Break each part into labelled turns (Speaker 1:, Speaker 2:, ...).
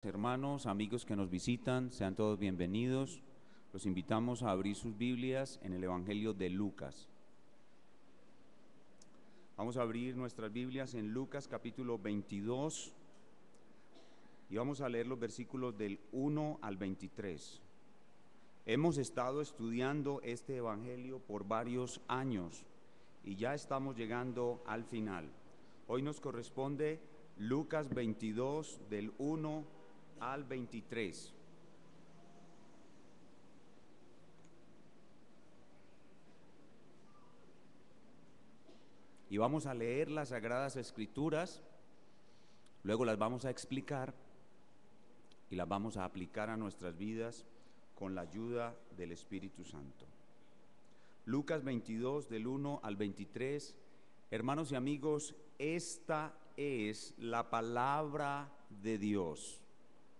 Speaker 1: Hermanos, amigos que nos visitan, sean todos bienvenidos. Los invitamos a abrir sus Biblias en el Evangelio de Lucas. Vamos a abrir nuestras Biblias en Lucas capítulo 22 y vamos a leer los versículos del 1 al 23. Hemos estado estudiando este Evangelio por varios años y ya estamos llegando al final. Hoy nos corresponde Lucas 22 del 1 al 23. Y vamos a leer las Sagradas Escrituras, luego las vamos a explicar y las vamos a aplicar a nuestras vidas con la ayuda del Espíritu Santo. Lucas 22 del 1 al 23. Hermanos y amigos, esta es la palabra de Dios.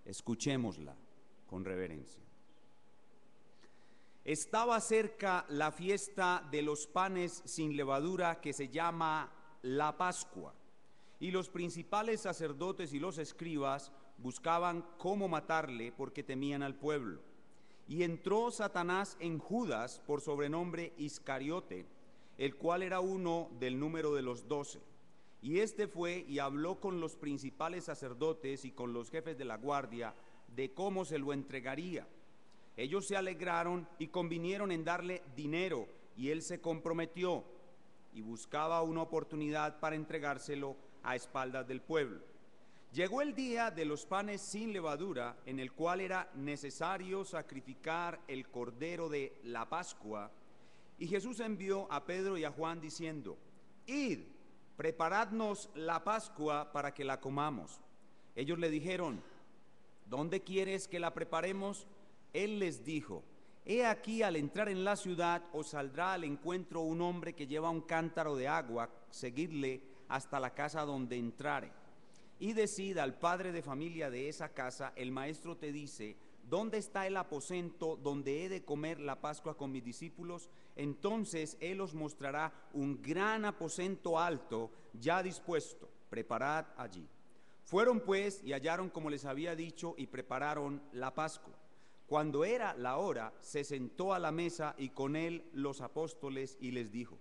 Speaker 1: Escuchémosla con reverencia. Estaba cerca la fiesta de los panes sin levadura, que se llama la Pascua, y los principales sacerdotes y los escribas buscaban cómo matarle porque temían al pueblo. Y entró Satanás en Judas, por sobrenombre Iscariote, el cual era uno del número de los 12. Y este fue y habló con los principales sacerdotes y con los jefes de la guardia de cómo se lo entregaría. Ellos se alegraron y convinieron en darle dinero, y él se comprometió y buscaba una oportunidad para entregárselo a espaldas del pueblo. Llegó el día de los panes sin levadura, en el cual era necesario sacrificar el cordero de la Pascua, y Jesús envió a Pedro y a Juan diciendo: Id, preparadnos la Pascua para que la comamos. Ellos le dijeron: ¿Dónde quieres que la preparemos? Él les dijo: He aquí, al entrar en la ciudad os saldrá al encuentro un hombre que lleva un cántaro de agua, seguidle hasta la casa donde entrare. Y decid al padre de familia de esa casa: el maestro te dice, ¿dónde está el aposento donde he de comer la Pascua con mis discípulos? Entonces él os mostrará un gran aposento alto, ya dispuesto, preparad allí. Fueron pues y hallaron como les había dicho, y prepararon la Pascua. Cuando era la hora, se sentó a la mesa y con él los apóstoles, y les dijo: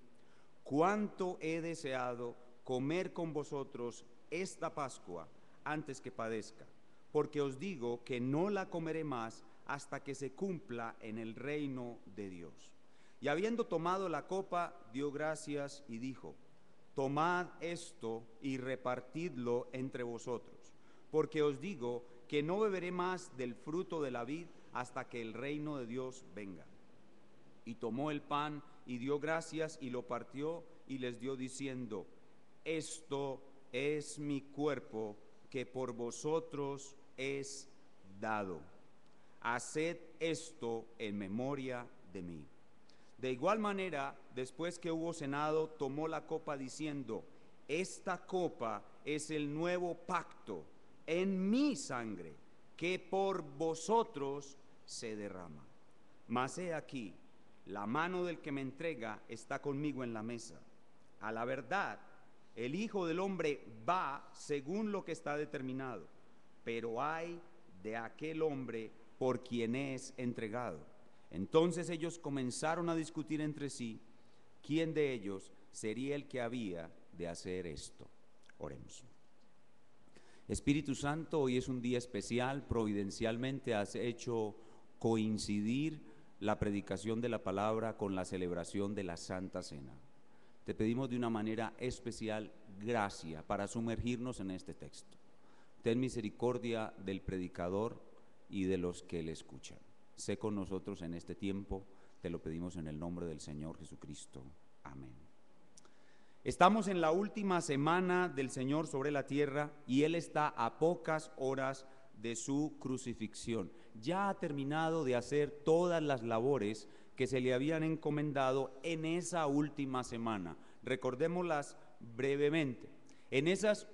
Speaker 1: Cuánto he deseado comer con vosotros esta Pascua antes que padezca, porque os digo que no la comeré más hasta que se cumpla en el reino de Dios. Y habiendo tomado la copa, dio gracias y dijo: Tomad esto y repartidlo entre vosotros, porque os digo que no beberé más del fruto de la vid hasta que el reino de Dios venga. Y tomó el pan y dio gracias y lo partió y les dio diciendo: Esto es mi cuerpo que por vosotros es dado. Haced esto en memoria de mí. De igual manera, después que hubo cenado, tomó la copa diciendo: Esta copa es el nuevo pacto en mi sangre, que por vosotros se derrama. Mas he aquí, la mano del que me entrega está conmigo en la mesa. A la verdad, el Hijo del Hombre va según lo que está determinado, pero ay de aquel hombre por quien es entregado. Entonces ellos comenzaron a discutir entre sí quién de ellos sería el que había de hacer esto. Oremos. Espíritu Santo, hoy es un día especial. Providencialmente has hecho coincidir la predicación de la palabra con la celebración de la Santa Cena. Te pedimos de una manera especial gracia para sumergirnos en este texto. Ten misericordia del predicador y de los que le escuchan. Sé con nosotros en este tiempo, te lo pedimos en el nombre del Señor Jesucristo. Amén. Estamos en la última semana del Señor sobre la tierra y Él está a pocas horas de su crucifixión. Ya ha terminado de hacer todas las labores que se le habían encomendado en esa última semana. Recordémoslas brevemente. En esa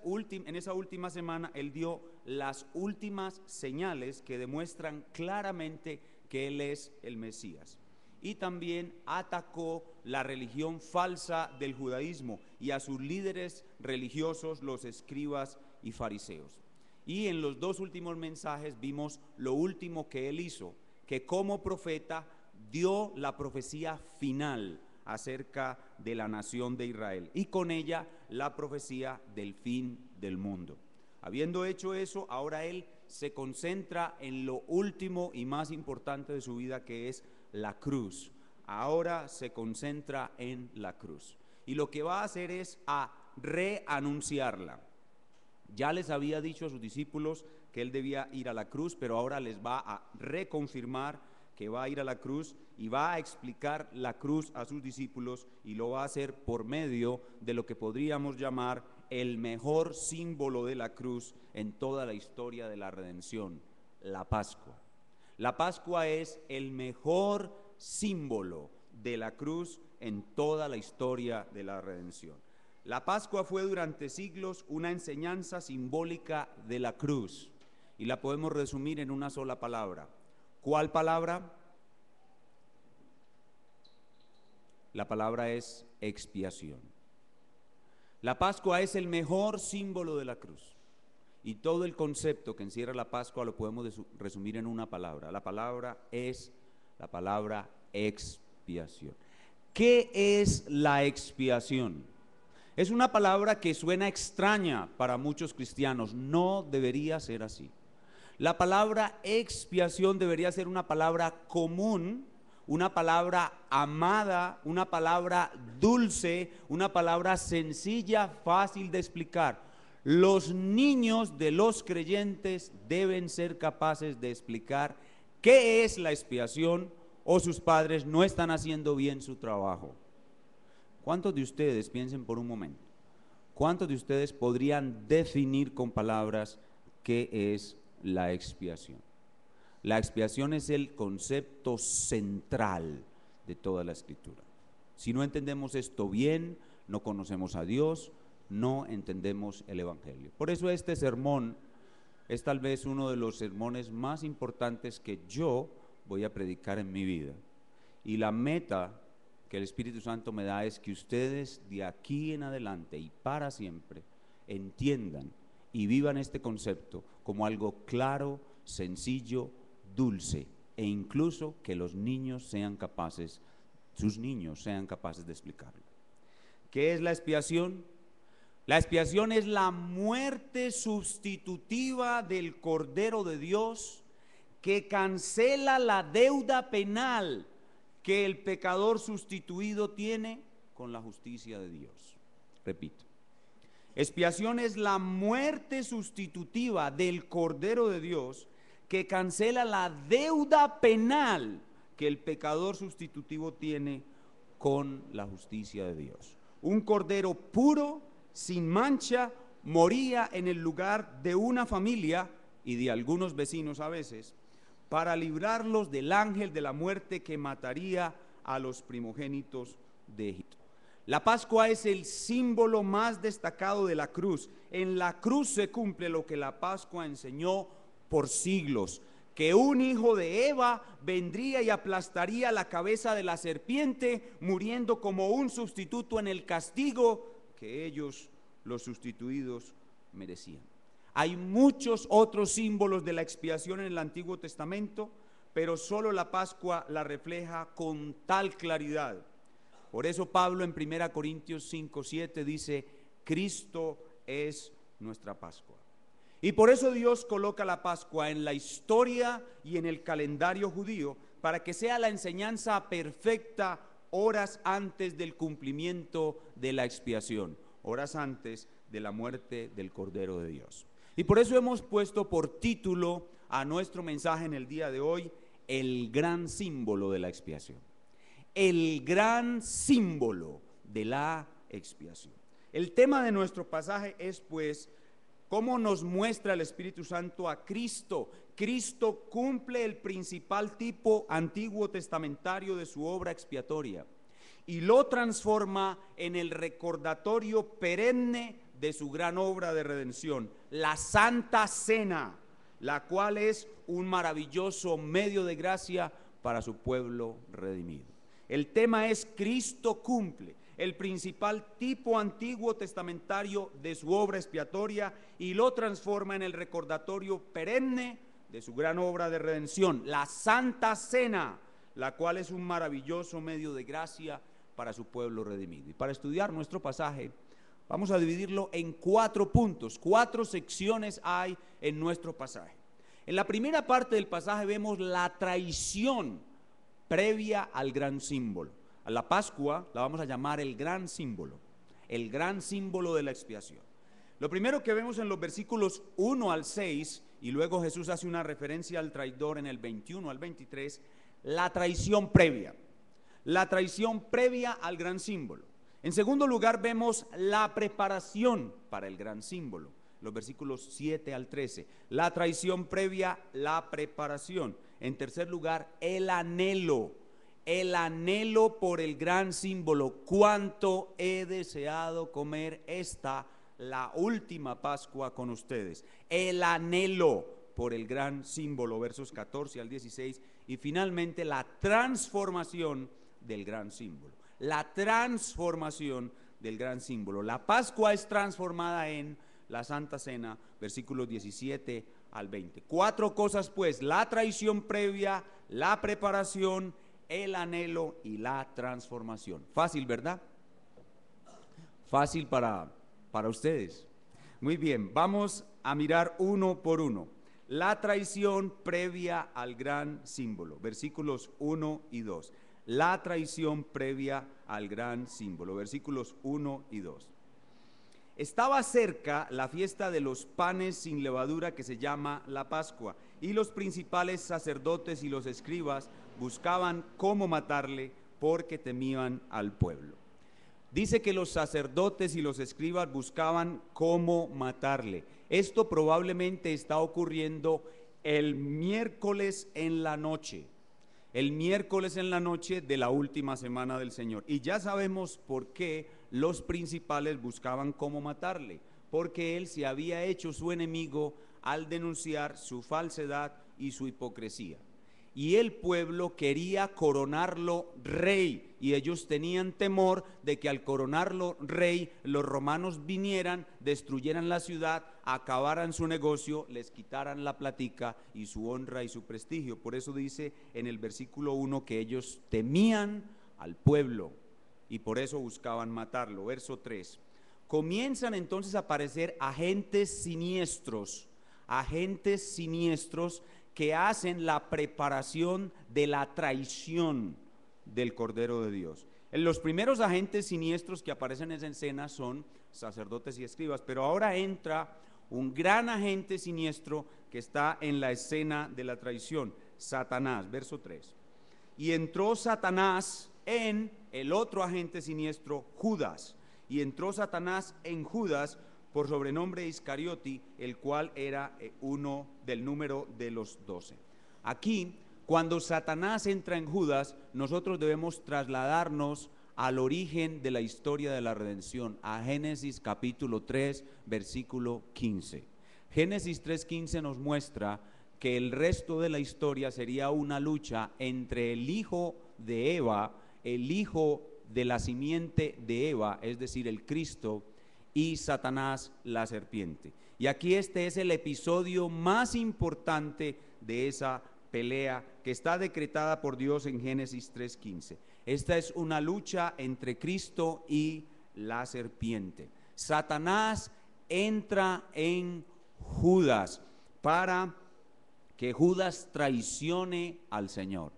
Speaker 1: última semana Él dio las últimas señales que demuestran claramente que Él es el Mesías. Y también atacó la religión falsa del judaísmo y a sus líderes religiosos, los escribas y fariseos. Y en los dos últimos mensajes vimos lo último que él hizo, que como profeta dio la profecía final acerca de la nación de Israel y con ella la profecía del fin del mundo. Habiendo hecho eso, ahora él se concentra en lo último y más importante de su vida, que es la cruz. Ahora se concentra en la cruz. Y lo que va a hacer es a reanunciarla. Ya les había dicho a sus discípulos que él debía ir a la cruz, pero ahora les va a reconfirmar que va a ir a la cruz y va a explicar la cruz a sus discípulos, y lo va a hacer por medio de lo que podríamos llamar el mejor símbolo de la cruz en toda la historia de la redención, la Pascua. La Pascua es el mejor símbolo de la cruz en toda la historia de la redención. La Pascua fue durante siglos una enseñanza simbólica de la cruz y la podemos resumir en una sola palabra. ¿Cuál palabra? La palabra es expiación. La Pascua es el mejor símbolo de la cruz y todo el concepto que encierra la Pascua lo podemos resumir en una palabra. La palabra es la palabra expiación. ¿Qué es la expiación? Es una palabra que suena extraña para muchos cristianos. No debería ser así. La palabra expiación debería ser una palabra común, una palabra amada, una palabra dulce, una palabra sencilla, fácil de explicar. Los niños de los creyentes deben ser capaces de explicar qué es la expiación, o sus padres no están haciendo bien su trabajo. ¿Cuántos de ustedes, piensen por un momento, cuántos de ustedes podrían definir con palabras qué es la expiación? La expiación es el concepto central de toda la Escritura. Si no entendemos esto bien, no conocemos a Dios, no entendemos el Evangelio. Por eso este sermón es tal vez uno de los sermones más importantes que yo voy a predicar en mi vida. Y la meta que el Espíritu Santo me da es que ustedes de aquí en adelante y para siempre entiendan y vivan este concepto como algo claro, sencillo, dulce, e incluso que los niños sean capaces, sus niños sean capaces de explicarlo. ¿Qué es la expiación? La expiación es la muerte sustitutiva del Cordero de Dios que cancela la deuda penal que el pecador sustituido tiene con la justicia de Dios. Repito, expiación es la muerte sustitutiva del Cordero de Dios que cancela la deuda penal que el pecador sustitutivo tiene con la justicia de Dios. Un cordero puro, sin mancha, moría en el lugar de una familia y de algunos vecinos a veces, para librarlos del ángel de la muerte que mataría a los primogénitos de Egipto. La Pascua es el símbolo más destacado de la cruz. En la cruz se cumple lo que la Pascua enseñó por siglos, que un hijo de Eva vendría y aplastaría la cabeza de la serpiente, muriendo como un sustituto en el castigo que ellos, los sustituidos, merecían. Hay muchos otros símbolos de la expiación en el Antiguo Testamento, pero solo la Pascua la refleja con tal claridad. Por eso Pablo en 1 Corintios 5:7 dice: Cristo es nuestra Pascua. Y por eso Dios coloca la Pascua en la historia y en el calendario judío, para que sea la enseñanza perfecta horas antes del cumplimiento de la expiación, horas antes de la muerte del Cordero de Dios. Y por eso hemos puesto por título a nuestro mensaje en el día de hoy: el gran símbolo de la expiación. El gran símbolo de la expiación. El tema de nuestro pasaje es pues cómo nos muestra el Espíritu Santo a Cristo. Cristo cumple el principal tipo antiguo testamentario de su obra expiatoria y lo transforma en el recordatorio perenne de su gran obra de redención, la Santa Cena, la cual es un maravilloso medio de gracia para su pueblo redimido. El tema es: Cristo cumple. el principal tipo antiguo testamentario de su obra expiatoria y lo transforma en el recordatorio perenne de su gran obra de redención, la Santa Cena, la cual es un maravilloso medio de gracia para su pueblo redimido. Y para estudiar nuestro pasaje, vamos a dividirlo en 4 puntos, 4 secciones hay en nuestro pasaje. En la primera parte del pasaje vemos la traición previa al gran símbolo. A la Pascua la vamos a llamar el gran símbolo de la expiación. Lo primero que vemos en los versículos 1 al 6, y luego Jesús hace una referencia al traidor en el 21 al 23, la traición previa al gran símbolo. En segundo lugar vemos la preparación para el gran símbolo, los versículos 7 al 13, la traición previa, la preparación. En tercer lugar, el anhelo por el gran símbolo. Cuánto he deseado comer la última Pascua con ustedes. El anhelo por el gran símbolo, versos 14 al 16, y finalmente la transformación del gran símbolo. La transformación del gran símbolo. La Pascua es transformada en la Santa Cena, versículos 17 al 20. 4 cosas pues: la traición previa, la preparación, el anhelo y la transformación. Fácil, ¿verdad? Fácil para ustedes. Muy bien, vamos a mirar uno por uno. La traición previa al gran símbolo, versículos 1 y 2. La traición previa al gran símbolo, versículos 1 y 2. Estaba cerca la fiesta de los panes sin levadura, que se llama la Pascua, y los principales sacerdotes y los escribas buscaban cómo matarle, porque temían al pueblo. Dice que los sacerdotes y los escribas buscaban cómo matarle. Esto probablemente está ocurriendo el miércoles en la noche de la última semana del Señor. Y ya sabemos por qué los principales buscaban cómo matarle, porque él se había hecho su enemigo al denunciar su falsedad y su hipocresía. Y el pueblo quería coronarlo rey, y ellos tenían temor de que al coronarlo rey, los romanos vinieran, destruyeran la ciudad, acabaran su negocio, les quitaran la platica y su honra y su prestigio. Por eso dice en el versículo 1 que ellos temían al pueblo y por eso buscaban matarlo. Verso 3. Comienzan entonces a aparecer agentes siniestros que hacen la preparación de la traición del Cordero de Dios. Los primeros agentes siniestros que aparecen en esa escena son sacerdotes y escribas, pero ahora entra un gran agente siniestro que está en la escena de la traición, Satanás, verso 3. Y entró Satanás en el otro agente siniestro, Judas, y entró Satanás en Judas, por sobrenombre Iscariote, el cual era uno del número de los 12. Aquí, cuando Satanás entra en Judas, nosotros debemos trasladarnos al origen de la historia de la redención, a Génesis capítulo 3, versículo 15. Génesis 3:15 nos muestra que el resto de la historia sería una lucha entre el hijo de Eva, el hijo de la simiente de Eva, es decir, el Cristo, y Satanás, la serpiente. Y aquí este es el episodio más importante de esa pelea que está decretada por Dios en Génesis 3:15. Esta es una lucha entre Cristo y la serpiente. Satanás entra en Judas para que Judas traicione al Señor.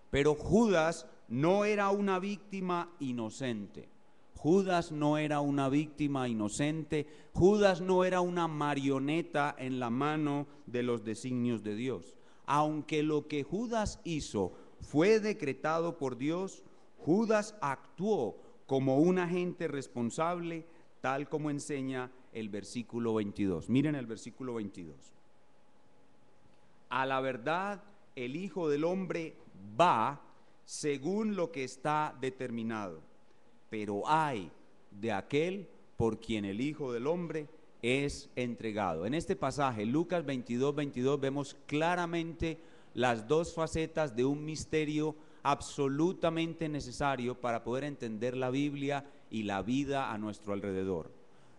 Speaker 1: Pero Judas no era una víctima inocente. Judas no era una víctima inocente. Judas no era una marioneta en la mano de los designios de Dios. Aunque lo que Judas hizo fue decretado por Dios, Judas actuó como un agente responsable, tal como enseña el versículo 22. Miren el versículo 22. A la verdad, el Hijo del Hombre va según lo que está determinado, pero ay de aquel por quien el Hijo del Hombre es entregado. En este pasaje, Lucas 22:22, vemos claramente las dos facetas de un misterio absolutamente necesario para poder entender la Biblia y la vida a nuestro alrededor.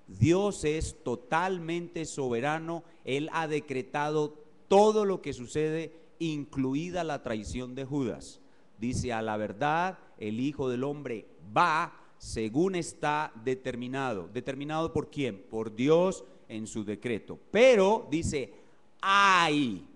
Speaker 1: Dios es totalmente soberano, Él ha decretado todo lo que sucede, incluida la traición de Judas. Dice: a la verdad el Hijo del Hombre va según está determinado. ¿Determinado por quién? Por Dios en su decreto. Pero dice: ay.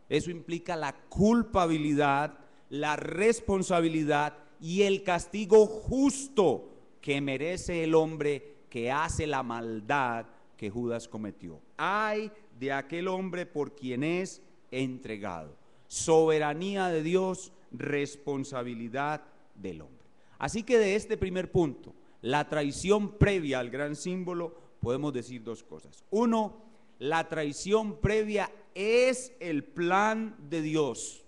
Speaker 1: Eso implica la culpabilidad, la responsabilidad y el castigo justo que merece el hombre que hace la maldad que Judas cometió. Ay de aquel hombre por quien es entregado. Soberanía de Dios, responsabilidad del hombre. Así que de este primer punto, la traición previa al gran símbolo, podemos decir dos cosas. Uno, la traición previa es el plan de Dios.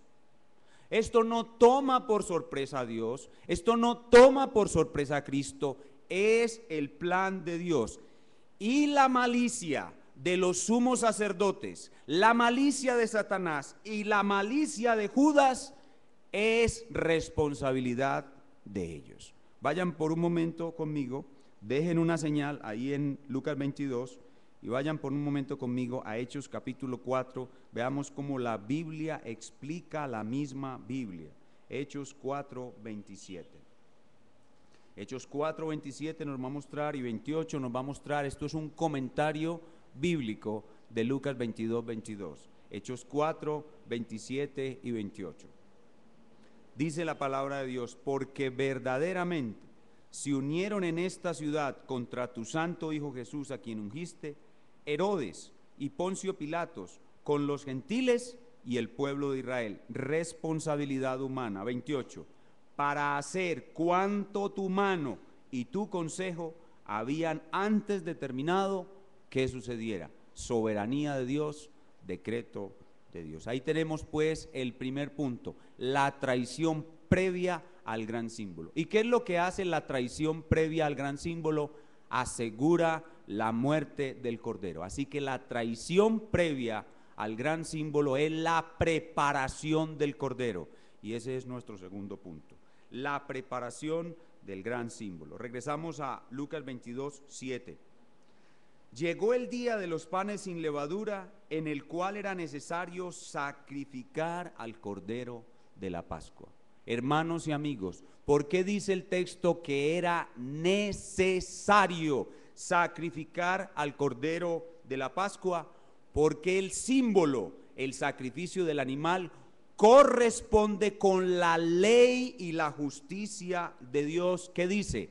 Speaker 1: Esto no toma por sorpresa a Dios, esto no toma por sorpresa a Cristo, es el plan de Dios. Y la malicia de los sumos sacerdotes, la malicia de Satanás y la malicia de Judas es responsabilidad de ellos. Vayan por un momento conmigo, dejen una señal ahí en Lucas 22 y vayan por un momento conmigo a Hechos capítulo 4, veamos cómo la Biblia explica la misma Biblia. Hechos 4, 27. Hechos 4, 27 nos va a mostrar, y 28 nos va a mostrar, esto es un comentario bíblico de Lucas 22, 22. Hechos 4, 27 y 28. Dice la palabra de Dios: porque verdaderamente se unieron en esta ciudad contra tu santo Hijo Jesús, a quien ungiste, Herodes y Poncio Pilatos, con los gentiles y el pueblo de Israel. Responsabilidad humana. 28. Para hacer cuanto tu mano y tu consejo habían antes determinado que sucediera. Soberanía de Dios, decreto de Dios. Ahí tenemos pues el primer punto, la traición previa al gran símbolo. ¿Y qué es lo que hace la traición previa al gran símbolo? Asegura la muerte del Cordero. Así que la traición previa al gran símbolo es la preparación del Cordero. Y ese es nuestro segundo punto, la preparación del gran símbolo. Regresamos a Lucas 22, 7. Llegó el día de los panes sin levadura, en el cual era necesario sacrificar al Cordero de la Pascua. Hermanos y amigos, ¿por qué dice el texto que era necesario sacrificar al Cordero de la Pascua? Porque el símbolo, el sacrificio del animal, corresponde con la ley y la justicia de Dios, que dice: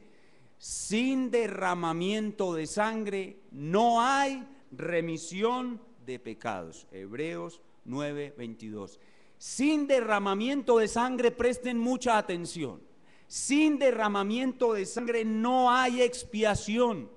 Speaker 1: sin derramamiento de sangre no hay remisión de pecados. Hebreos 9, 22. Sin derramamiento de sangre, presten mucha atención, sin derramamiento de sangre no hay expiación.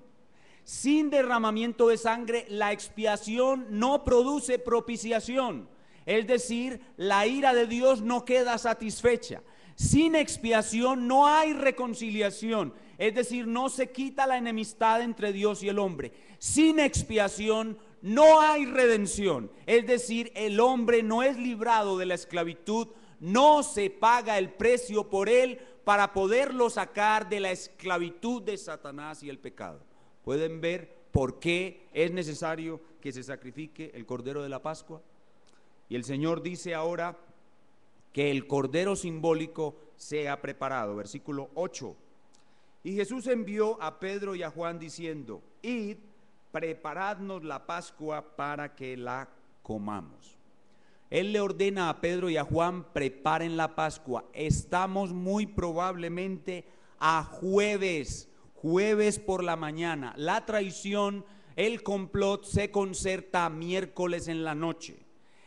Speaker 1: Sin derramamiento de sangre, la expiación no produce propiciación, es decir, la ira de Dios no queda satisfecha. Sin expiación no hay reconciliación, es decir, no se quita la enemistad entre Dios y el hombre. Sin expiación no hay redención, es decir, el hombre no es librado de la esclavitud, no se paga el precio por él para poderlo sacar de la esclavitud de Satanás y el pecado. ¿Pueden ver por qué es necesario que se sacrifique el Cordero de la Pascua? Y el Señor dice ahora que el Cordero simbólico sea preparado. Versículo 8. Y Jesús envió a Pedro y a Juan diciendo: id, preparadnos la Pascua para que la comamos. Él le ordena a Pedro y a Juan: preparen la Pascua. Estamos muy probablemente a jueves por la mañana. La traición, el complot se concerta miércoles en la noche.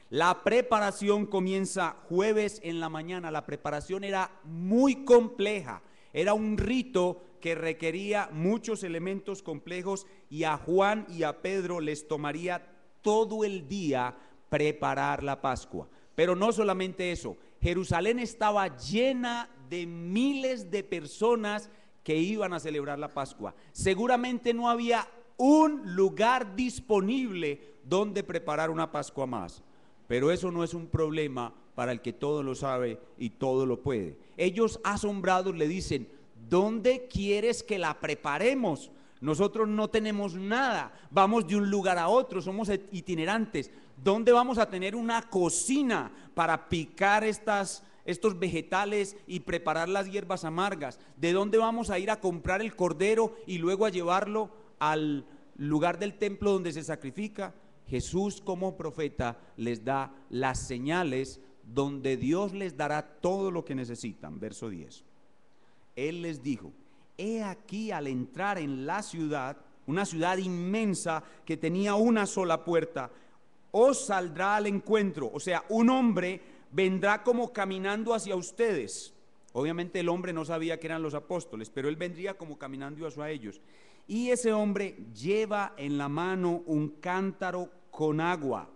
Speaker 1: La preparación comienza jueves en la mañana. La preparación era muy compleja, era un rito que requería muchos elementos complejos, y a Juan y a Pedro les tomaría todo el día preparar la Pascua. Pero no solamente eso, Jerusalén estaba llena de miles de personas que iban a celebrar la Pascua. Seguramente no había un lugar disponible donde preparar una Pascua más. Pero eso no es un problema para el que todo lo sabe y todo lo puede. Ellos asombrados le dicen: ¿dónde quieres que la preparemos? Nosotros no tenemos nada, vamos de un lugar a otro, somos itinerantes. ¿Dónde vamos a tener una cocina para picar estos vegetales y preparar las hierbas amargas? ¿De dónde vamos a ir a comprar el cordero y luego a llevarlo al lugar del templo donde se sacrifica? Jesús, como profeta, les da las señales donde Dios les dará todo lo que necesitan. Verso 10. Él les dijo: he aquí, al entrar en la ciudad, una ciudad inmensa que tenía una sola puerta, os saldrá al encuentro, o sea, un hombre vendrá como caminando hacia ustedes. Obviamente el hombre no sabía que eran los apóstoles, pero él vendría como caminando hacia ellos. Y ese hombre lleva en la mano un cántaro con agua.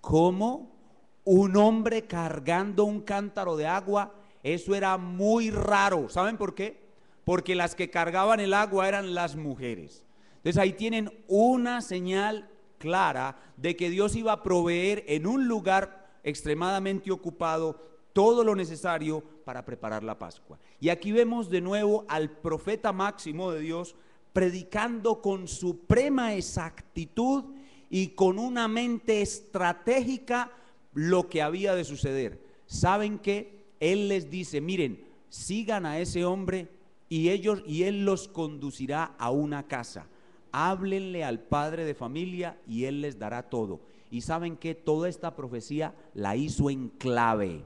Speaker 1: ¿Cómo? Un hombre cargando un cántaro de agua. Eso era muy raro. ¿Saben por qué? Porque las que cargaban el agua eran las mujeres. Entonces ahí tienen una señal clara de que Dios iba a proveer en un lugar extremadamente ocupado todo lo necesario para preparar la Pascua. Y aquí vemos de nuevo al profeta máximo de Dios predicando con suprema exactitud y con una mente estratégica lo que había de suceder. ¿Saben qué? Él les dice: miren, sigan a ese hombre y él los conducirá a una casa. Háblenle al padre de familia y él les dará todo. Y saben que toda esta profecía la hizo en clave.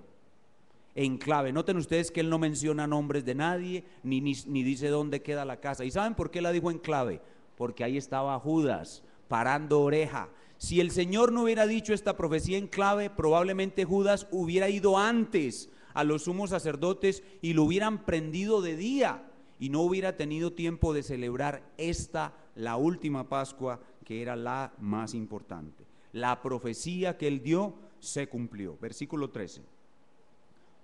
Speaker 1: En clave. Noten ustedes que él no menciona nombres de nadie, ni dice dónde queda la casa. ¿Y saben por qué la dijo en clave? Porque ahí estaba Judas parando oreja. Si el Señor no hubiera dicho esta profecía en clave, probablemente Judas hubiera ido antes a los sumos sacerdotes y lo hubieran prendido de día y no hubiera tenido tiempo de celebrar la última Pascua, que era la más importante. La profecía que él dio se cumplió. Versículo 13.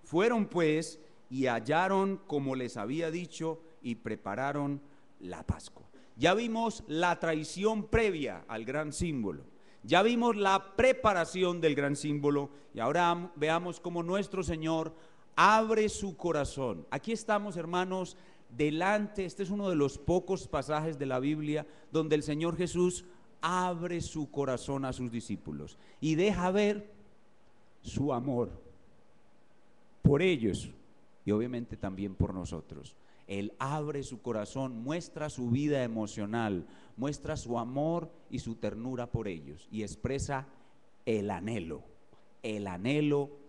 Speaker 1: Fueron pues y hallaron como les había dicho y prepararon la Pascua. Ya vimos la traición previa al gran símbolo. Ya vimos la preparación del gran símbolo y ahora veamos cómo nuestro Señor abre su corazón. Aquí estamos, hermanos, delante, este es uno de los pocos pasajes de la Biblia donde el Señor Jesús abre su corazón a sus discípulos y deja ver su amor por ellos y obviamente también por nosotros. Él abre su corazón, muestra su vida emocional, muestra su amor y su ternura por ellos y expresa el anhelo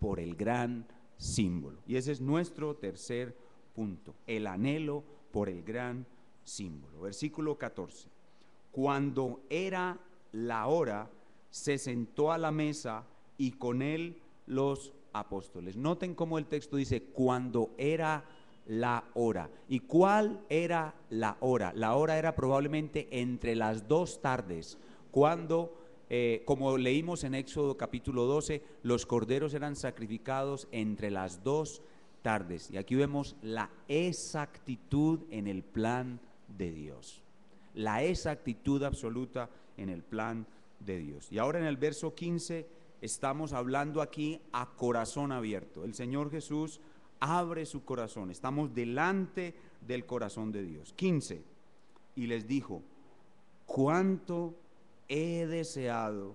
Speaker 1: por el gran símbolo. Y ese es nuestro tercer punto, el anhelo por el gran símbolo. Versículo 14. Cuando era la hora, se sentó a la mesa y con él los apóstoles. Noten cómo el texto dice: cuando era la hora. ¿Y cuál era la hora? La hora era probablemente entre las 2 tardes, cuando, como leímos en Éxodo capítulo 12, los corderos eran sacrificados entre las 2 tardes. Y aquí vemos la exactitud en el plan de Dios. La exactitud absoluta en el plan de Dios. Y ahora en el verso 15 estamos hablando aquí a corazón abierto. El Señor Jesús abre su corazón, estamos delante del corazón de Dios. 15. Y les dijo: cuánto he deseado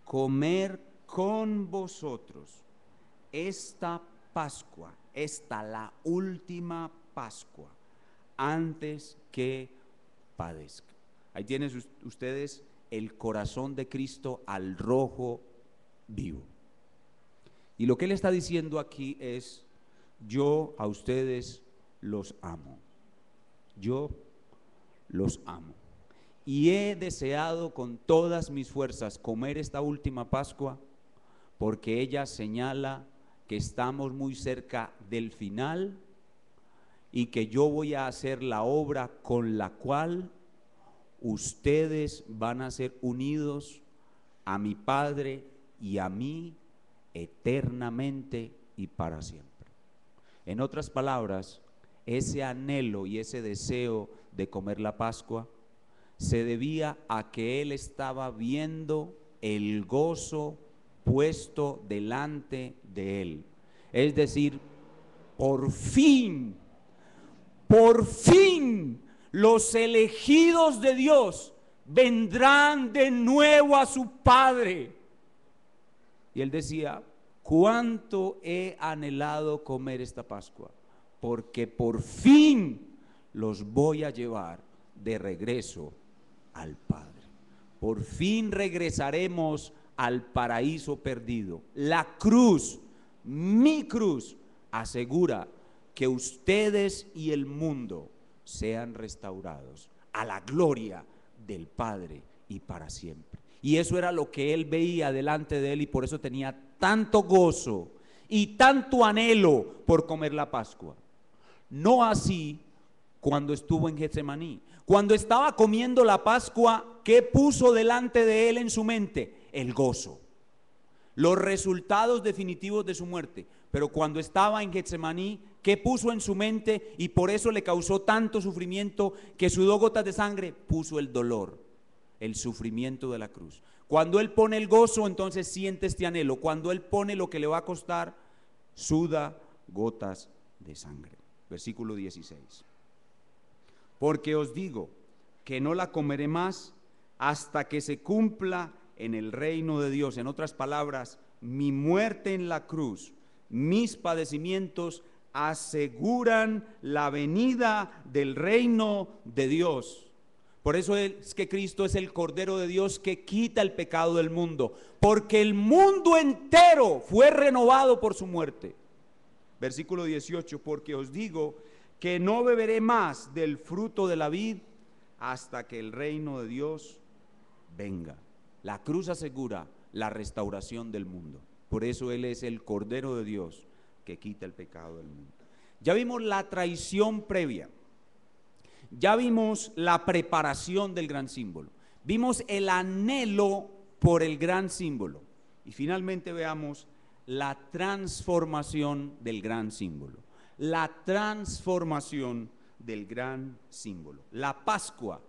Speaker 1: comer con vosotros esta Pascua, la última Pascua, antes que padezca. Ahí tienen ustedes el corazón de Cristo al rojo vivo. Y lo que él está diciendo aquí es: yo a ustedes los amo. Yo los amo. Y he deseado con todas mis fuerzas comer esta última Pascua, porque ella señala que estamos muy cerca del final y que yo voy a hacer la obra con la cual ustedes van a ser unidos a mi Padre y a mí eternamente y para siempre. En otras palabras, ese anhelo y ese deseo de comer la Pascua se debía a que él estaba viendo el gozo puesto delante de él. Es decir, por fin por fin los elegidos de Dios vendrán de nuevo a su Padre. Y él decía: cuánto he anhelado comer esta Pascua, porque por fin los voy a llevar de regreso al Padre. Por fin regresaremos al paraíso perdido. La cruz, mi cruz, asegura que ustedes y el mundo sean restaurados a la gloria del Padre y para siempre. Y eso era lo que él veía delante de él, y por eso tenía tanto gozo y tanto anhelo por comer la Pascua. No así cuando estuvo en Getsemaní. Cuando estaba comiendo la Pascua, ¿qué puso delante de él en su mente? El gozo, los resultados definitivos de su muerte. Pero cuando estaba en Getsemaní, ¿qué puso en su mente? Y por eso le causó tanto sufrimiento que sudó gotas de sangre. Puso el dolor, el sufrimiento de la cruz. Cuando él pone el gozo, entonces siente este anhelo. Cuando él pone lo que le va a costar, suda gotas de sangre. Versículo 16. Porque os digo que no la comeré más hasta que se cumpla en el reino de Dios. En otras palabras, mi muerte en la cruz, mis padecimientos aseguran la venida del reino de Dios. Por eso es que Cristo es el Cordero de Dios que quita el pecado del mundo, porque el mundo entero fue renovado por su muerte. Versículo 18, porque os digo que no beberé más del fruto de la vid hasta que el reino de Dios venga. La cruz asegura la restauración del mundo. Por eso Él es el Cordero de Dios que quita el pecado del mundo. Ya vimos la traición previa. Ya vimos la preparación del gran símbolo. Vimos el anhelo por el gran símbolo. Y finalmente veamos la transformación del gran símbolo. La transformación del gran símbolo. La Pascua,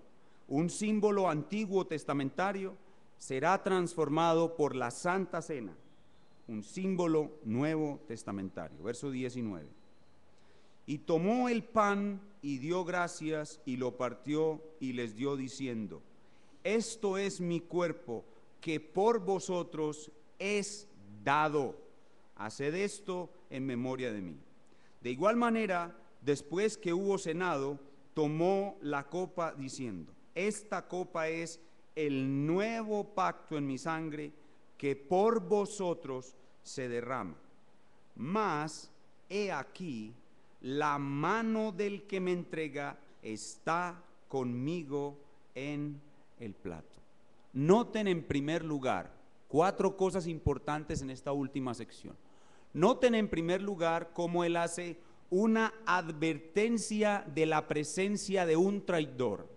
Speaker 1: un símbolo antiguo testamentario, será transformado por la Santa Cena, un símbolo nuevo testamentario. Verso 19. Y tomó el pan y dio gracias y lo partió y les dio diciendo: esto es mi cuerpo que por vosotros es dado. Haced esto en memoria de mí. De igual manera, después que hubo cenado, tomó la copa diciendo: esta copa es el nuevo pacto en mi sangre que por vosotros se derrama. Mas he aquí, la mano del que me entrega está conmigo en el plato. Noten en primer lugar 4 cosas importantes en esta última sección. Noten en primer lugar cómo él hace una advertencia de la presencia de un traidor.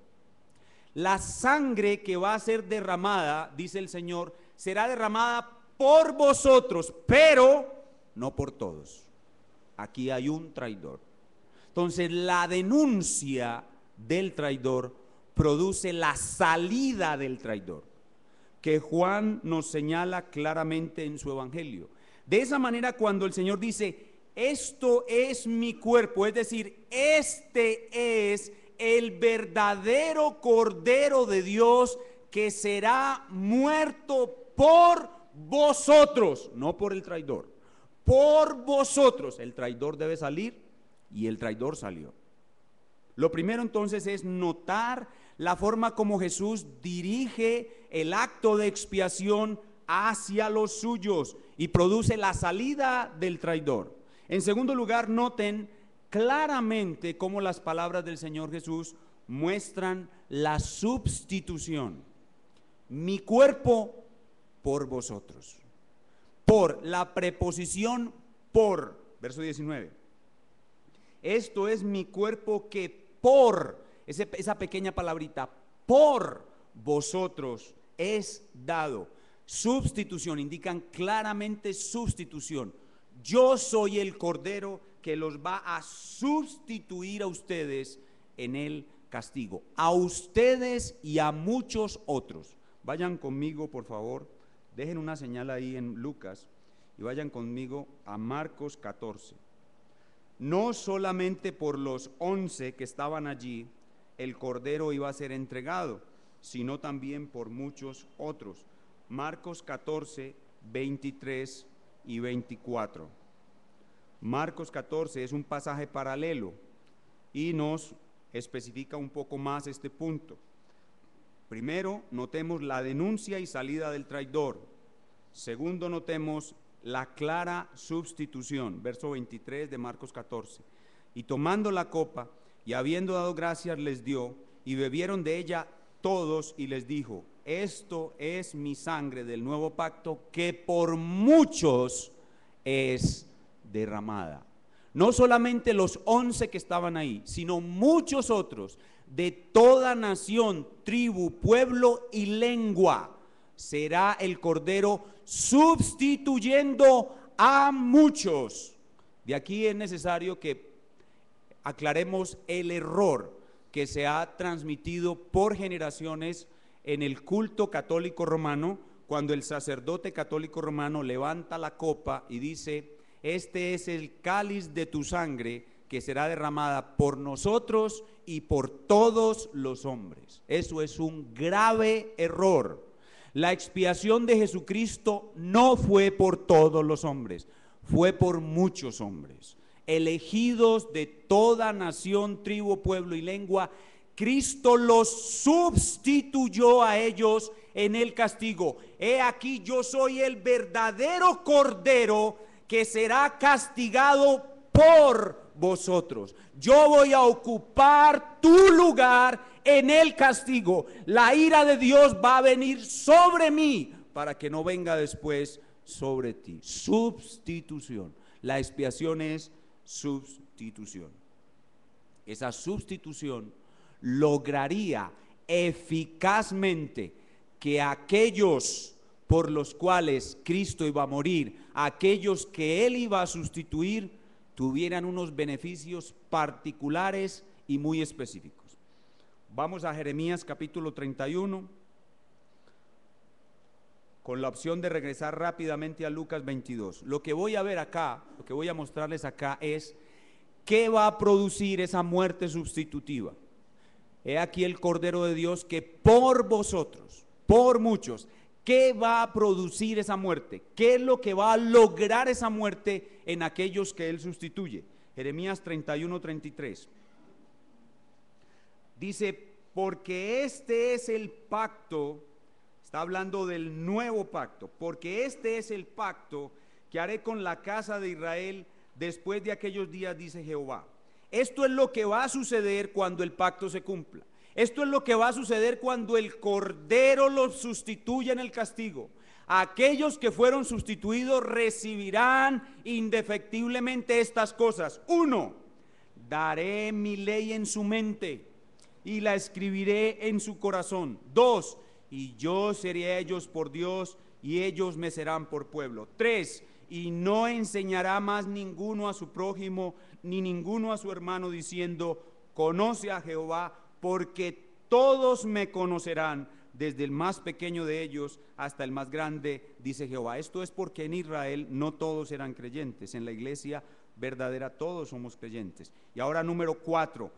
Speaker 1: La sangre que va a ser derramada, dice el Señor, será derramada por vosotros, pero no por todos. Aquí hay un traidor. Entonces la denuncia del traidor produce la salida del traidor, que Juan nos señala claramente en su evangelio. De esa manera, cuando el Señor dice: esto es mi cuerpo, es decir, este es el verdadero Cordero de Dios que será muerto por vosotros, no por el traidor, por vosotros. El traidor debe salir y el traidor salió. Lo primero entonces es notar la forma como Jesús dirige el acto de expiación hacia los suyos y produce la salida del traidor. En segundo lugar, noten claramente cómo las palabras del Señor Jesús muestran la sustitución. Mi cuerpo por vosotros. Por la preposición por, verso 19. Esto es mi cuerpo que por, esa pequeña palabrita, por vosotros es dado. Sustitución, indican claramente sustitución. Yo soy el Cordero que los va a sustituir a ustedes en el castigo, a ustedes y a muchos otros. Vayan conmigo, por favor, dejen una señal ahí en Lucas y vayan conmigo a Marcos 14. No solamente por los 11 que estaban allí el cordero iba a ser entregado, sino también por muchos otros. Marcos 14, 23 y 24. Marcos 14 es un pasaje paralelo y nos especifica un poco más este punto. Primero, notemos la denuncia y salida del traidor. Segundo, notemos la clara sustitución, verso 23 de Marcos 14. Y tomando la copa, y habiendo dado gracias, les dio, y bebieron de ella todos, y les dijo: esto es mi sangre del nuevo pacto, que por muchos es derramada. No solamente los 11 que estaban ahí, sino muchos otros, de toda nación, tribu, pueblo y lengua, será el cordero sustituyendo a muchos. De aquí es necesario que aclaremos el error que se ha transmitido por generaciones en el culto católico romano, cuando el sacerdote católico romano levanta la copa y dice: este es el cáliz de tu sangre que será derramada por nosotros y por todos los hombres. Eso es un grave error. La expiación de Jesucristo no fue por todos los hombres, fue por muchos hombres, elegidos de toda nación, tribu, pueblo y lengua. Cristo los sustituyó a ellos en el castigo. He aquí, yo soy el verdadero cordero que será castigado por vosotros. Yo voy a ocupar tu lugar en el castigo. La ira de Dios va a venir sobre mí para que no venga después sobre ti. Sustitución. La expiación es sustitución. Esa sustitución lograría eficazmente que aquellos por los cuales Cristo iba a morir, aquellos que Él iba a sustituir, tuvieran unos beneficios particulares y muy específicos. Vamos a Jeremías capítulo 31, con la opción de regresar rápidamente a Lucas 22. Lo que voy a ver acá, lo que voy a mostrarles acá es qué va a producir esa muerte sustitutiva. He aquí el Cordero de Dios que por vosotros, por muchos, ¿qué va a producir esa muerte? ¿Qué es lo que va a lograr esa muerte en aquellos que Él sustituye? Jeremías 31, 33. Dice: porque este es el pacto, está hablando del nuevo pacto, porque este es el pacto que haré con la casa de Israel después de aquellos días, dice Jehová. Esto es lo que va a suceder cuando el pacto se cumpla. Esto es lo que va a suceder cuando el Cordero los sustituya en el castigo. Aquellos que fueron sustituidos recibirán indefectiblemente estas cosas. 1. Daré mi ley en su mente y la escribiré en su corazón. 2. Y yo seré a ellos por Dios y ellos me serán por pueblo. 3. Y no enseñará más ninguno a su prójimo ni ninguno a su hermano diciendo: conoce a Jehová, porque todos me conocerán, desde el más pequeño de ellos hasta el más grande, dice Jehová. Esto es porque en Israel no todos eran creyentes, en la iglesia verdadera todos somos creyentes. Y ahora número 4,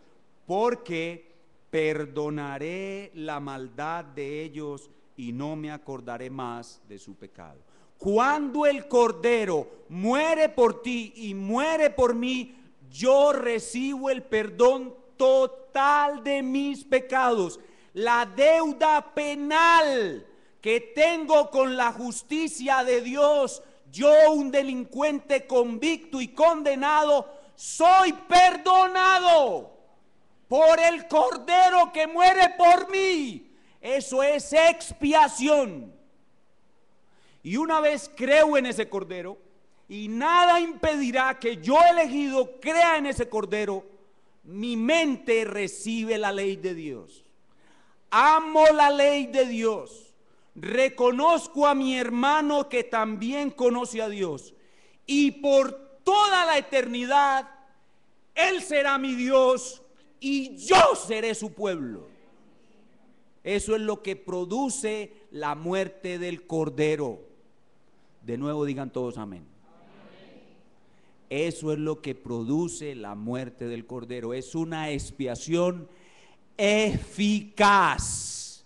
Speaker 1: porque perdonaré la maldad de ellos y no me acordaré más de su pecado. Cuando el Cordero muere por ti y muere por mí, yo recibo el perdón total de mis pecados. La deuda penal que tengo con la justicia de Dios, yo, un delincuente convicto y condenado, soy perdonado por el Cordero que muere por mí. Eso es expiación. Y una vez creo en ese Cordero, y nada impedirá que yo elegido crea en ese Cordero, mi mente recibe la ley de Dios. Amo la ley de Dios. Reconozco a mi hermano que también conoce a Dios. Y por toda la eternidad, Él será mi Dios y yo seré su pueblo. Eso es lo que produce la muerte del Cordero. De nuevo digan todos amén. Eso es lo que produce la muerte del Cordero. Es una expiación eficaz.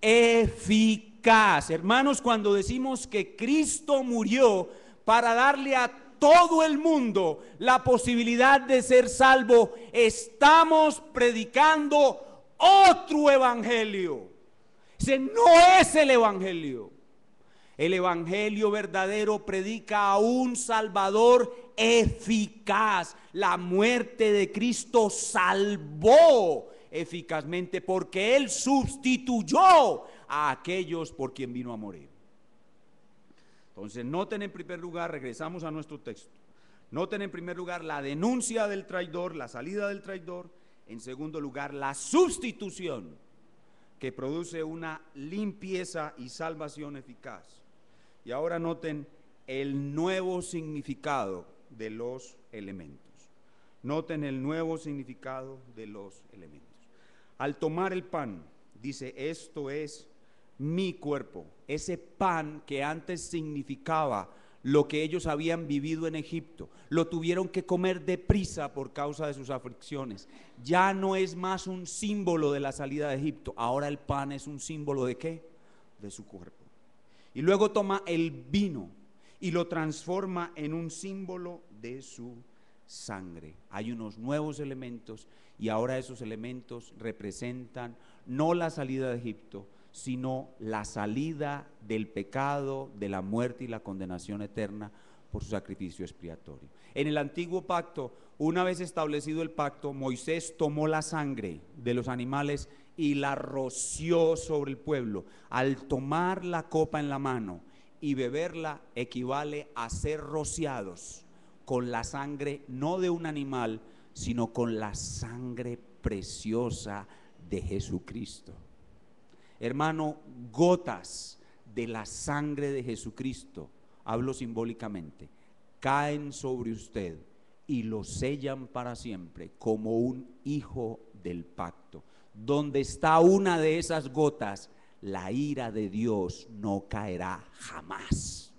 Speaker 1: Eficaz. Hermanos, cuando decimos que Cristo murió para darle a todo el mundo la posibilidad de ser salvo, estamos predicando otro evangelio. Ese no es el evangelio. El evangelio verdadero predica a un Salvador eficaz. La muerte de Cristo salvó eficazmente porque Él sustituyó a aquellos por quien vino a morir. Entonces, noten en primer lugar, regresamos a nuestro texto. Noten en primer lugar la denuncia del traidor, la salida del traidor. En segundo lugar, la sustitución que produce una limpieza y salvación eficaz. Y ahora noten el nuevo significado de los elementos. Noten el nuevo significado de los elementos. Al tomar el pan, dice, esto es mi cuerpo. Ese pan que antes significaba lo que ellos habían vivido en Egipto, lo tuvieron que comer deprisa por causa de sus aflicciones. Ya no es más un símbolo de la salida de Egipto, ahora el pan es un símbolo ¿de qué? De su cuerpo. Y luego toma el vino y lo transforma en un símbolo de su sangre. Hay unos nuevos elementos y ahora esos elementos representan no la salida de Egipto, sino la salida del pecado, de la muerte y la condenación eterna por su sacrificio expiatorio. En el antiguo pacto, una vez establecido el pacto, Moisés tomó la sangre de los animales y la roció sobre el pueblo. Al tomar la copa en la mano y beberla, equivale a ser rociados con la sangre no de un animal, sino con la sangre preciosa de Jesucristo. Hermano, gotas de la sangre de Jesucristo, hablo simbólicamente, caen sobre usted y lo sellan para siempre como un hijo del pacto. Donde está una de esas gotas, la ira de Dios no caerá jamás.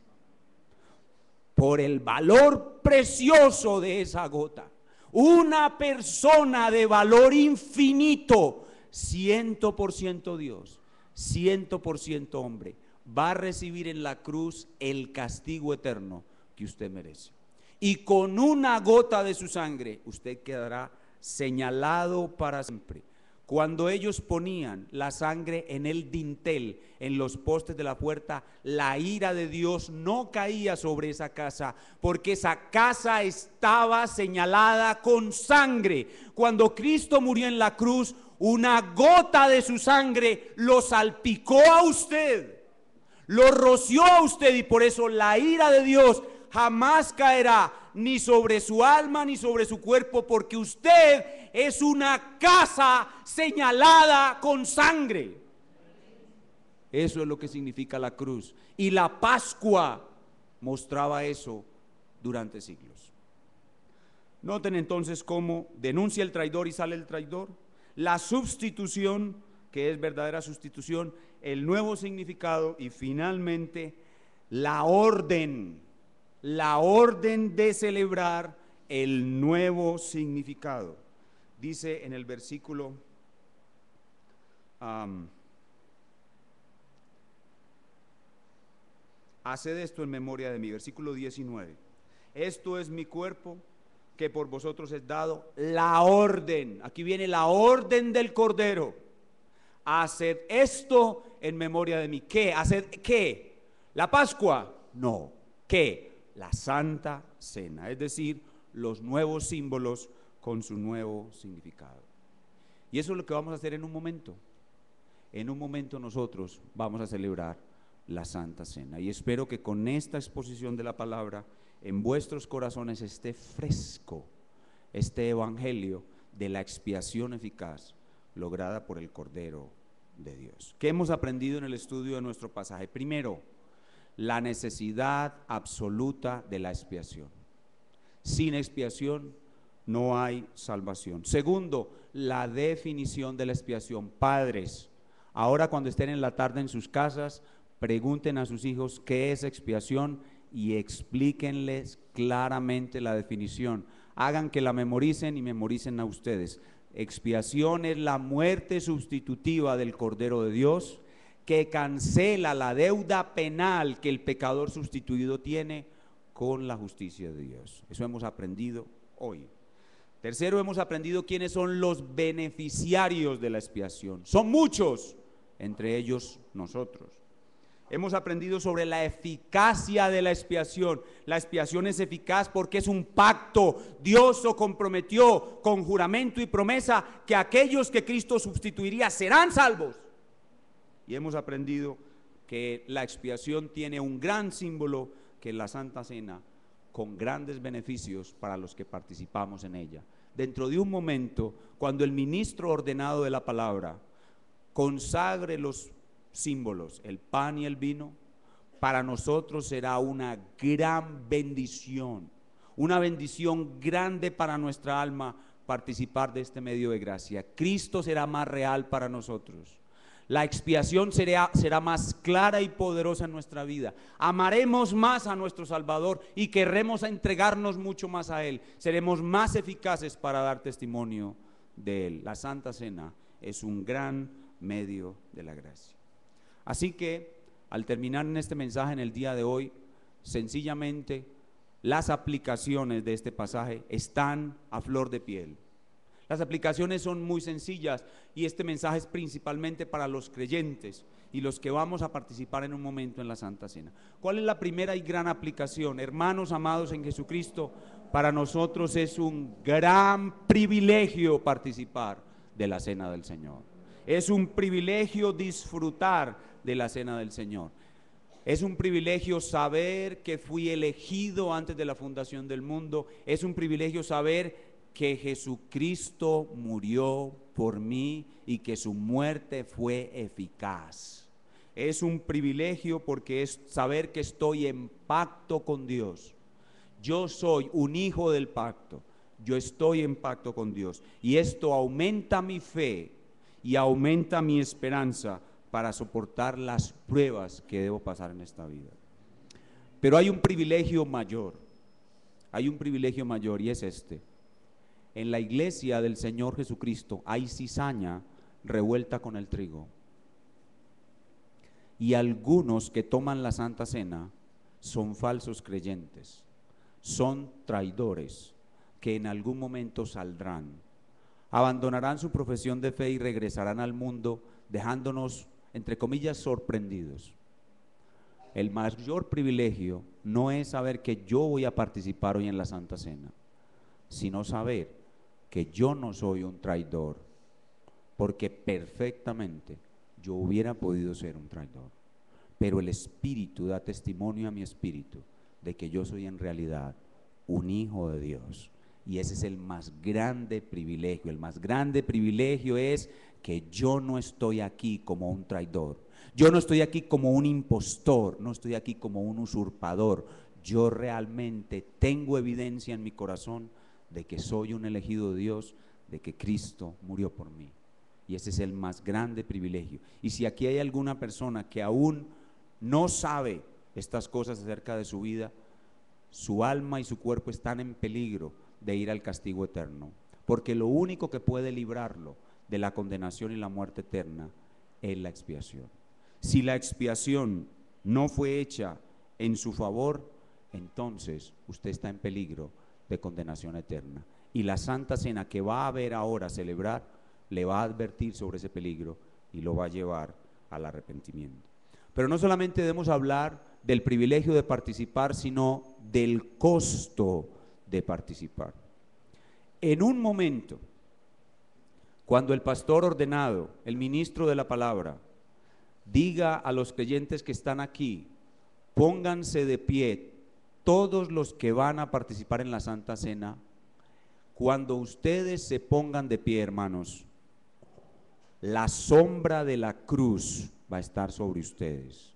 Speaker 1: Por el valor precioso de esa gota, una persona de valor infinito, 100% Dios, 100% hombre, va a recibir en la cruz el castigo eterno que usted merece. Y con una gota de su sangre, usted quedará señalado para siempre. Cuando ellos ponían la sangre en el dintel, en los postes de la puerta, la ira de Dios no caía sobre esa casa, porque esa casa estaba señalada con sangre. Cuando Cristo murió en la cruz, una gota de su sangre lo salpicó a usted, lo roció a usted, y por eso la ira de Dios jamás caerá ni sobre su alma ni sobre su cuerpo, porque usted es una casa señalada con sangre. Eso es lo que significa la cruz, y la Pascua mostraba eso durante siglos. Noten entonces cómo denuncia el traidor y sale el traidor, la sustitución, que es verdadera sustitución, el nuevo significado, y finalmente la orden de celebrar el nuevo significado. Dice en el versículo haced esto en memoria de mí, versículo 19. Esto es mi cuerpo que por vosotros es dado. La orden, aquí viene la orden del Cordero. Haced esto en memoria de mí. ¿Qué? ¿Haced qué? ¿La Pascua? No. ¿Qué? La Santa Cena, es decir, los nuevos símbolos con su nuevo significado. Y eso es lo que vamos a hacer en un momento. En un momento nosotros vamos a celebrar la Santa Cena, y espero que con esta exposición de la palabra en vuestros corazones esté fresco este evangelio de la expiación eficaz lograda por el Cordero de Dios. ¿Qué hemos aprendido en el estudio de nuestro pasaje? Primero, la necesidad absoluta de la expiación. Sin expiación no hay salvación. Segundo, la definición de la expiación. Padres, ahora cuando estén en la tarde en sus casas, pregunten a sus hijos qué es expiación y explíquenles claramente la definición. Hagan que la memoricen y memoricen a ustedes. Expiación es la muerte sustitutiva del Cordero de Dios, que cancela la deuda penal que el pecador sustituido tiene con la justicia de Dios. Eso hemos aprendido hoy. Tercero, hemos aprendido quiénes son los beneficiarios de la expiación. Son muchos, entre ellos nosotros. Hemos aprendido sobre la eficacia de la expiación. La expiación es eficaz porque es un pacto. Dios lo comprometió con juramento y promesa que aquellos que Cristo sustituiría serán salvos. Y hemos aprendido que la expiación tiene un gran símbolo, que es la Santa Cena, con grandes beneficios para los que participamos en ella. Dentro de un momento, cuando el ministro ordenado de la palabra consagre los símbolos, el pan y el vino, para nosotros será una gran bendición, una bendición grande para nuestra alma participar de este medio de gracia. Cristo será más real para nosotros. La expiación será más clara y poderosa en nuestra vida. Amaremos más a nuestro Salvador y querremos entregarnos mucho más a Él. Seremos más eficaces para dar testimonio de Él. La Santa Cena es un gran medio de la gracia. Así que, al terminar en este mensaje en el día de hoy, sencillamente las aplicaciones de este pasaje están a flor de piel. Las aplicaciones son muy sencillas y este mensaje es principalmente para los creyentes y los que vamos a participar en un momento en la Santa Cena. ¿Cuál es la primera y gran aplicación? Hermanos amados en Jesucristo, para nosotros es un gran privilegio participar de la Cena del Señor. Es un privilegio disfrutar de la Cena del Señor. Es un privilegio saber que fui elegido antes de la fundación del mundo. Es un privilegio saber que Jesucristo murió por mí y que su muerte fue eficaz. Es un privilegio porque es saber que estoy en pacto con Dios. Yo soy un hijo del pacto. Yo estoy en pacto con Dios. Y esto aumenta mi fe y aumenta mi esperanza para soportar las pruebas que debo pasar en esta vida. Pero hay un privilegio mayor. Hay un privilegio mayor y es este. En la iglesia del Señor Jesucristo hay cizaña revuelta con el trigo. Y algunos que toman la Santa Cena son falsos creyentes, son traidores que en algún momento saldrán, abandonarán su profesión de fe y regresarán al mundo dejándonos, entre comillas, sorprendidos. El mayor privilegio no es saber que yo voy a participar hoy en la Santa Cena, sino saber que yo no soy un traidor, porque perfectamente yo hubiera podido ser un traidor, pero el Espíritu da testimonio a mi espíritu de que yo soy en realidad un hijo de Dios, y ese es el más grande privilegio. El más grande privilegio es que yo no estoy aquí como un traidor, yo no estoy aquí como un impostor, no estoy aquí como un usurpador. Yo realmente tengo evidencia en mi corazón de que soy un elegido de Dios, de que Cristo murió por mí. Y ese es el más grande privilegio. Y si aquí hay alguna persona que aún no sabe estas cosas acerca de su vida, su alma y su cuerpo están en peligro de ir al castigo eterno, porque lo único que puede librarlo de la condenación y la muerte eterna es la expiación. Si la expiación no fue hecha en su favor, entonces usted está en peligro de condenación eterna. Y la Santa Cena que va a ver ahora celebrar, le va a advertir sobre ese peligro y lo va a llevar al arrepentimiento. Pero no solamente debemos hablar del privilegio de participar, sino del costo de participar. En un momento, cuando el pastor ordenado, el ministro de la palabra, diga a los creyentes que están aquí, pónganse de pie todos los que van a participar en la Santa Cena. Cuando ustedes se pongan de pie, hermanos, la sombra de la cruz va a estar sobre ustedes.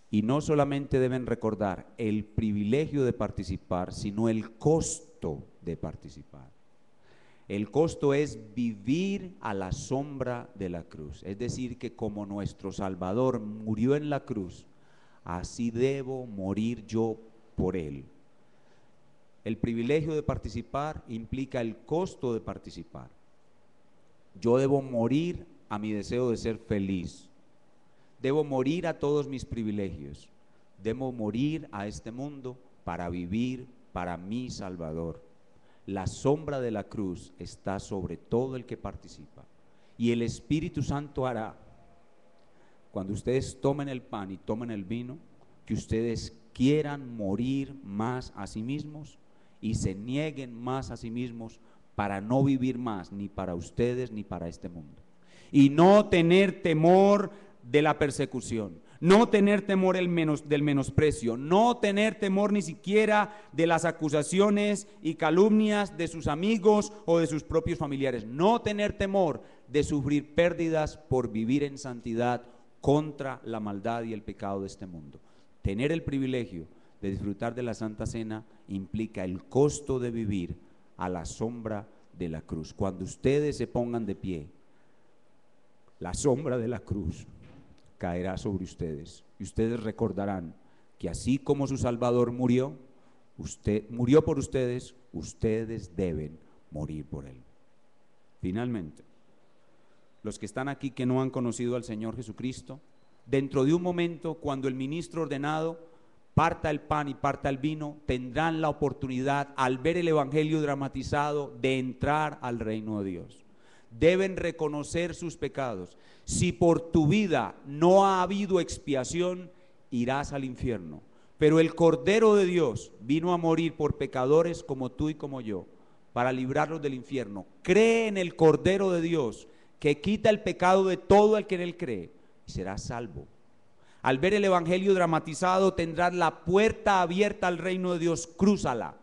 Speaker 1: Y no solamente deben recordar el privilegio de participar, sino el costo de participar. El costo es vivir a la sombra de la cruz. Es decir, que como nuestro Salvador murió en la cruz, así debo morir yo por Él. El privilegio de participar implica el costo de participar. Yo debo morir a mi deseo de ser feliz. Debo morir a todos mis privilegios. Debo morir a este mundo para vivir para mi Salvador. La sombra de la cruz está sobre todo el que participa. Y el Espíritu Santo hará, cuando ustedes tomen el pan y tomen el vino, que ustedes quieran morir más a sí mismos y se nieguen más a sí mismos para no vivir más ni para ustedes ni para este mundo. Y no tener temor de la persecución, no tener temor del menosprecio, no tener temor ni siquiera de las acusaciones y calumnias de sus amigos o de sus propios familiares, no tener temor de sufrir pérdidas por vivir en santidad contra la maldad y el pecado de este mundo. Tener el privilegio de disfrutar de la Santa Cena implica el costo de vivir a la sombra de la cruz. Cuando ustedes se pongan de pie, la sombra de la cruz caerá sobre ustedes y ustedes recordarán que así como su Salvador murió, murió por ustedes, ustedes deben morir por Él. Finalmente, los que están aquí que no han conocido al Señor Jesucristo, dentro de un momento, cuando el ministro ordenado parta el pan y parta el vino, tendrán la oportunidad, al ver el evangelio dramatizado, de entrar al reino de Dios. Deben reconocer sus pecados. Si por tu vida no ha habido expiación, irás al infierno. Pero el Cordero de Dios vino a morir por pecadores como tú y como yo, para librarlos del infierno. Cree en el Cordero de Dios, que quita el pecado de todo el que en Él cree, y serás salvo. Al ver el evangelio dramatizado, tendrás la puerta abierta al reino de Dios. Crúzala.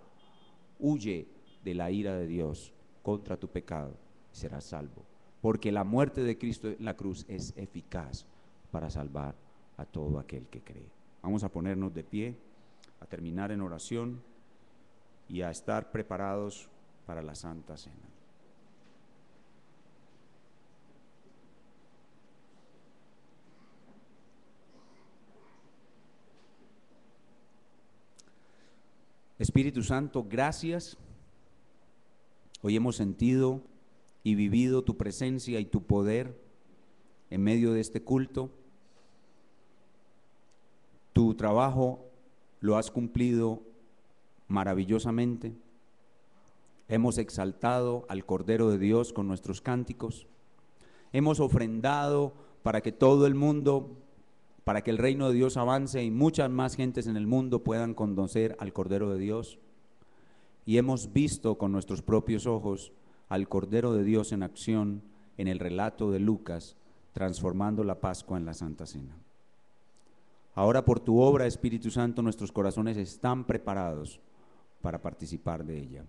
Speaker 1: Huye de la ira de Dios contra tu pecado, serás salvo, porque la muerte de Cristo en la cruz es eficaz para salvar a todo aquel que cree. Vamos a ponernos de pie, a terminar en oración y a estar preparados para la Santa Cena. Espíritu Santo, gracias. Hoy hemos sentido y vivido tu presencia y tu poder en medio de este culto. Tu trabajo lo has cumplido maravillosamente. Hemos exaltado al Cordero de Dios con nuestros cánticos. Hemos ofrendado para que todo el mundo, para que el reino de Dios avance y muchas más gentes en el mundo puedan conocer al Cordero de Dios. Y hemos visto con nuestros propios ojos al Cordero de Dios en acción en el relato de Lucas, transformando la Pascua en la Santa Cena. Ahora, por tu obra, Espíritu Santo, nuestros corazones están preparados para participar de ella.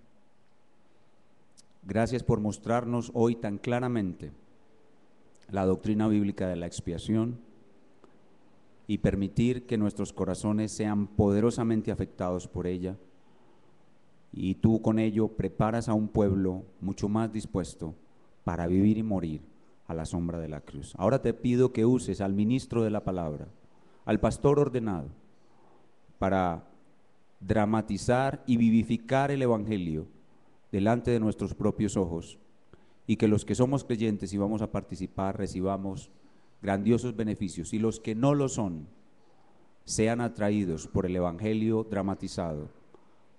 Speaker 1: Gracias por mostrarnos hoy tan claramente la doctrina bíblica de la expiación y permitir que nuestros corazones sean poderosamente afectados por ella. Y tú con ello preparas a un pueblo mucho más dispuesto para vivir y morir a la sombra de la cruz. Ahora te pido que uses al ministro de la palabra, al pastor ordenado, para dramatizar y vivificar el evangelio delante de nuestros propios ojos, y que los que somos creyentes y vamos a participar recibamos grandiosos beneficios, y los que no lo son sean atraídos por el evangelio dramatizado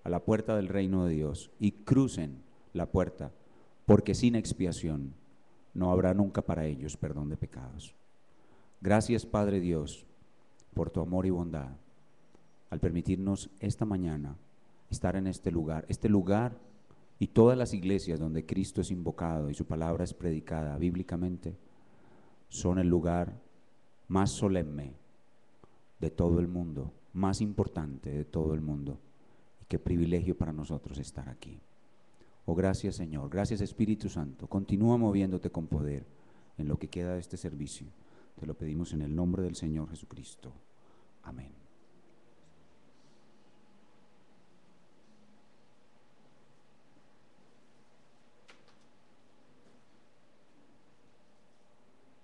Speaker 1: a la puerta del reino de Dios y crucen la puerta, porque sin expiación no habrá nunca para ellos perdón de pecados. Gracias, Padre Dios, por tu amor y bondad al permitirnos esta mañana estar en este lugar y todas las iglesias donde Cristo es invocado y su palabra es predicada bíblicamente son el lugar más solemne de todo el mundo, más importante de todo el mundo. Qué privilegio para nosotros estar aquí. Oh, gracias, Señor. Gracias, Espíritu Santo. Continúa moviéndote con poder en lo que queda de este servicio. Te lo pedimos en el nombre del Señor Jesucristo. Amén.